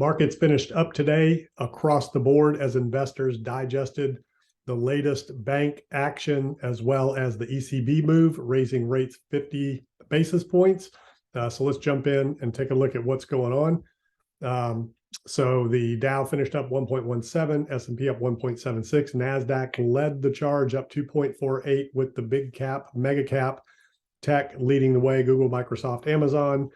Markets finished up today across the board as investors digested the latest bank action as well as the ECB move, raising rates 50 basis points. So let's jump in and take a look at what's going on. So the Dow finished up 1.17, S&P up 1.76, NASDAQ led the charge up 2.48 with the big cap, mega cap tech leading the way, Google, Microsoft, Amazon,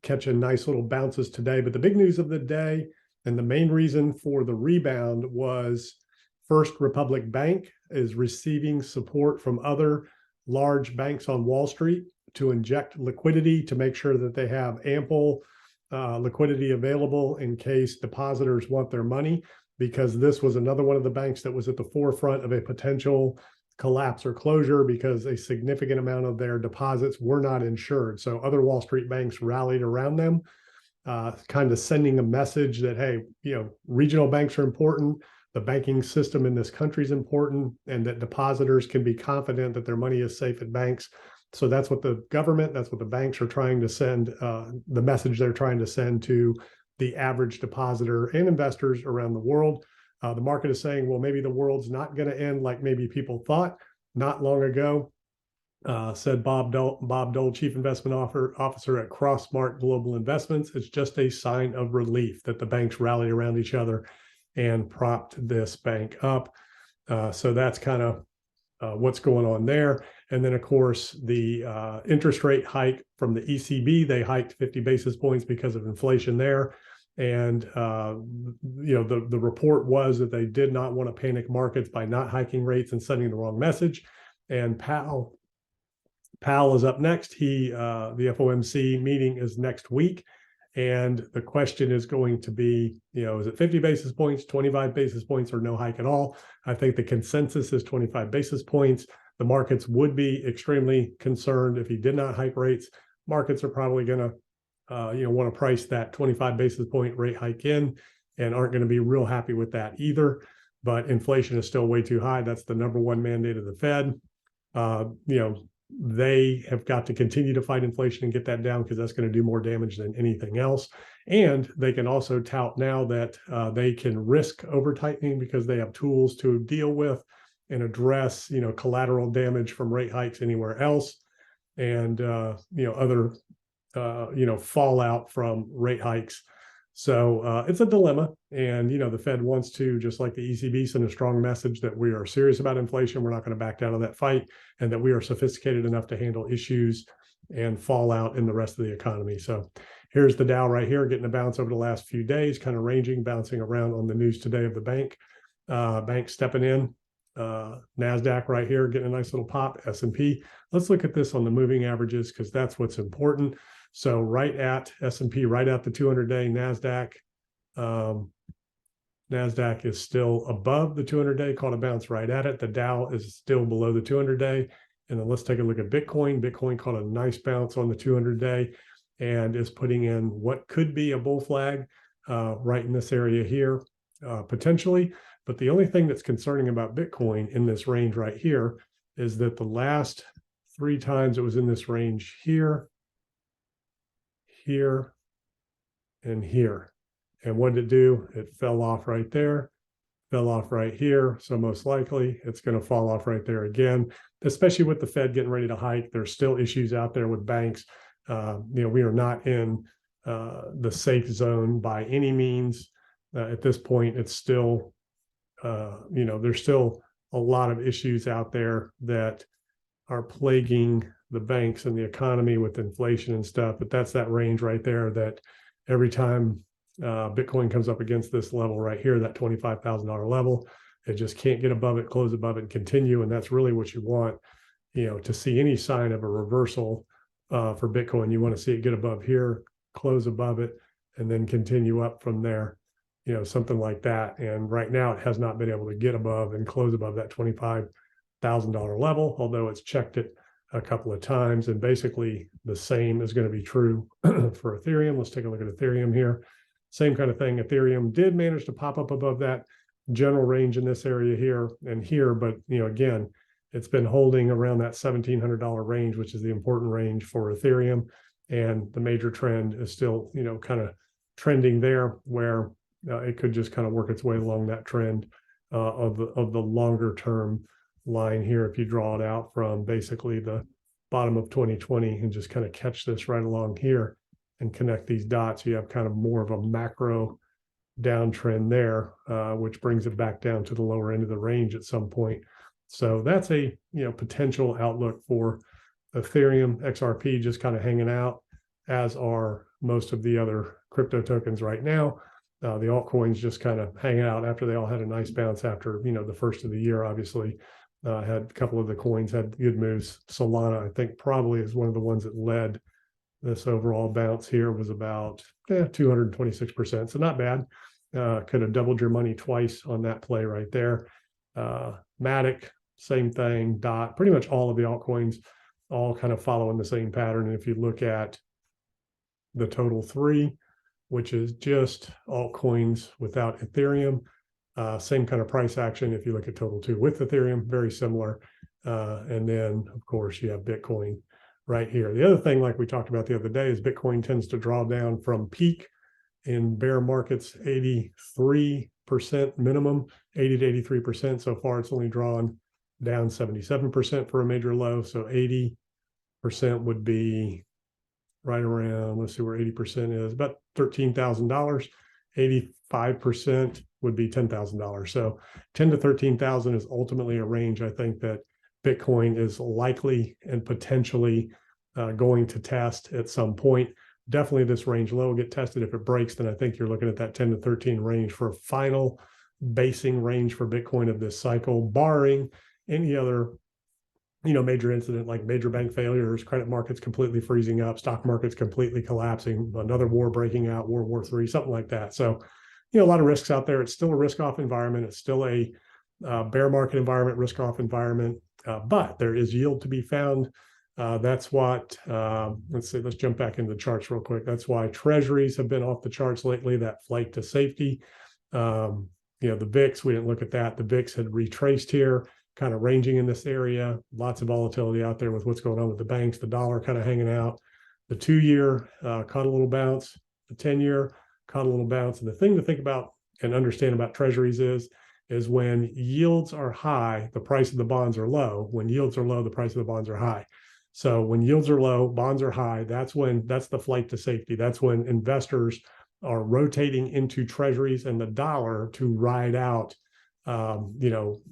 catching nice little bounces today. But the big news of the day and the main reason for the rebound was First Republic Bank is receiving support from other large banks on Wall Street to inject liquidity to make sure that they have ample liquidity available in case depositors want their money, because this was another one of the banks that was at the forefront of a potential collapse or closure because a significant amount of their deposits were not insured. So other Wall Street banks rallied around them, kind of sending a message that, hey, regional banks are important. The banking system in this country is important, and that depositors can be confident that their money is safe at banks. So that's what the government, that's what the banks are trying to send, the message they're trying to send to the average depositor and investors around the world. The market is saying, well, maybe the world's not going to end like maybe people thought. Not long ago, said Bob Dole, Chief Investment Officer at Crossmark Global Investments, it's just a sign of relief that the banks rallied around each other and propped this bank up. So that's kind of what's going on there. And then, of course, the interest rate hike from the ECB, they hiked 50 basis points because of inflation there. And, the report was that they did not want to panic markets by not hiking rates and sending the wrong message. And Powell is up next. The FOMC meeting is next week. And the question is going to be, is it 50 basis points, 25 basis points, or no hike at all? I think the consensus is 25 basis points. The markets would be extremely concerned if he did not hike rates. Markets are probably going to, want to price that 25 basis point rate hike in and aren't going to be real happy with that either. But inflation is still way too high. That's the number one mandate of the Fed. They have got to continue to fight inflation and get that down, because that's going to do more damage than anything else. And they can also tout now that they can risk over tightening because they have tools to deal with and address, collateral damage from rate hikes anywhere else, and other fallout from rate hikes. So it's a dilemma. And, the Fed wants to, just like the ECB, send a strong message that we are serious about inflation. We're not going to back down on that fight, and that we are sophisticated enough to handle issues and fallout in the rest of the economy. So here's the Dow right here, getting a bounce over the last few days, kind of ranging, bouncing around on the news today of the bank. Bank stepping in. NASDAQ right here, getting a nice little pop. S&P. Let's look at this on the moving averages, because that's what's important. So right at S&P, right at the 200-day, NASDAQ is still above the 200-day, caught a bounce right at it. The Dow is still below the 200-day. And then let's take a look at Bitcoin. Bitcoin caught a nice bounce on the 200-day and is putting in what could be a bull flag right in this area here, potentially. But the only thing that's concerning about Bitcoin in this range right here is that the last 3 times it was in this range here, here, and here. And what did it do? It fell off right there, fell off right here. So most likely it's going to fall off right there again, especially with the Fed getting ready to hike. There's still issues out there with banks. We are not in the safe zone by any means. At this point, it's still, there's still a lot of issues out there that are plaguing the banks and the economy with inflation and stuff. But that's that range right there that every time Bitcoin comes up against this level right here, that $25,000 level, it just can't get above it, close above it, and continue. And that's really what you want, to see any sign of a reversal for Bitcoin. You want to see it get above here, close above it, and then continue up from there, something like that. And right now it has not been able to get above and close above that $25,000 level, although it's checked it a couple of times. And basically the same is going to be true for Ethereum. Let's take a look at Ethereum here. Same kind of thing. Ethereum did manage to pop up above that general range in this area here and here, but again, it's been holding around that $1,700 range, which is the important range for Ethereum. And the major trend is still, kind of trending there where it could just kind of work its way along that trend of the longer term line here. If you draw it out from basically the bottom of 2020 and just kind of catch this right along here and connect these dots, you have kind of more of a macro downtrend there, which brings it back down to the lower end of the range at some point. So that's a potential outlook for Ethereum. XRP just kind of hanging out, as are most of the other crypto tokens right now. The altcoins just kind of hanging out after they all had a nice bounce after the first of the year. Obviously, had a couple of the coins had good moves. Solana, I think, probably is one of the ones that led this overall bounce here. Was about 226%, so not bad. Could have doubled your money twice on that play right there. Matic, same thing. Dot, pretty much all of the altcoins all kind of following the same pattern. And if you look at the total three, which is just altcoins without Ethereum, same kind of price action. If you look at total two with Ethereum, very similar. And then, of course, you have Bitcoin right here. The other thing, like we talked about the other day, is Bitcoin tends to draw down from peak in bear markets, 83% minimum, 80 to 83%. So far, it's only drawn down 77% for a major low. So 80% would be right around, let's see where 80% is, about $13,000. 85% would be $10,000. So 10 to 13,000 is ultimately a range, I think, that Bitcoin is likely and potentially going to test at some point. Definitely this range low will get tested. If it breaks, then I think you're looking at that 10 to 13 range for a final basing range for Bitcoin of this cycle, barring any other major incident like major bank failures, credit markets completely freezing up, stock markets completely collapsing, another war breaking out, World War III, something like that. So, a lot of risks out there. It's still a risk-off environment. It's still a bear market environment, risk-off environment, but there is yield to be found. That's what, let's jump back into the charts real quick. That's why treasuries have been off the charts lately, that flight to safety. The VIX, we didn't look at that. The VIX had retraced here, kind of ranging in this area. Lots of volatility out there with what's going on with the banks, the dollar kind of hanging out. The 2-year caught a little bounce. The 10-year caught a little bounce. And the thing to think about and understand about treasuries is when yields are high, the price of the bonds are low. When yields are low, the price of the bonds are high. So when yields are low, bonds are high. That's the flight to safety. That's when investors are rotating into treasuries and the dollar to ride out potential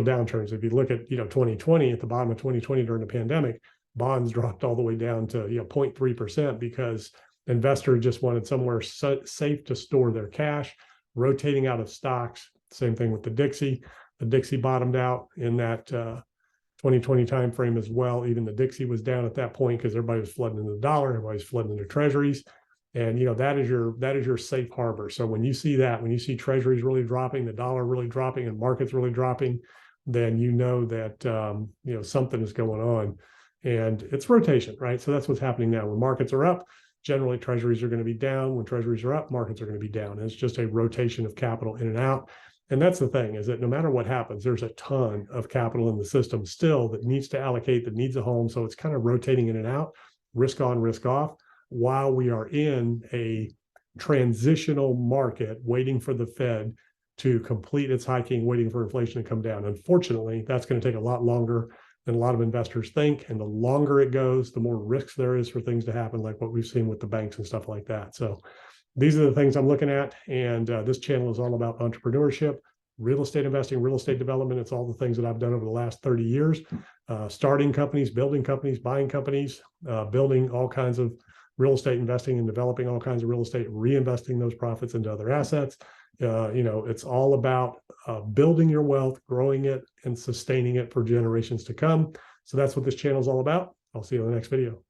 downturns. If you look at 2020, at the bottom of 2020 during the pandemic, bonds dropped all the way down to 0.3% because investors just wanted somewhere safe to store their cash, rotating out of stocks. Same thing with the Dixie. The Dixie bottomed out in that 2020 timeframe as well. Even the Dixie was down at that point because everybody was flooding into the dollar, everybody was flooding into treasuries. And that is your safe harbor. So when you see treasuries really dropping, the dollar really dropping, and markets really dropping, then that something is going on, and it's rotation, right? So that's what's happening now. When markets are up, generally treasuries are going to be down. When treasuries are up, markets are going to be down. And it's just a rotation of capital in and out. And that's the thing, is that no matter what happens, there's a ton of capital in the system still that needs to allocate, that needs a home. So it's kind of rotating in and out, risk on, risk off, while we are in a transitional market waiting for the Fed to complete its hiking, waiting for inflation to come down. Unfortunately, that's going to take a lot longer than a lot of investors think. And the longer it goes, the more risks there is for things to happen, like what we've seen with the banks and stuff like that. So these are the things I'm looking at. And this channel is all about entrepreneurship, real estate investing, real estate development. It's all the things that I've done over the last 30 years, starting companies, building companies, buying companies, building all kinds of real estate investing and developing all kinds of real estate, reinvesting those profits into other assets. It's all about building your wealth, growing it, and sustaining it for generations to come. So that's what this channel is all about. I'll see you in the next video.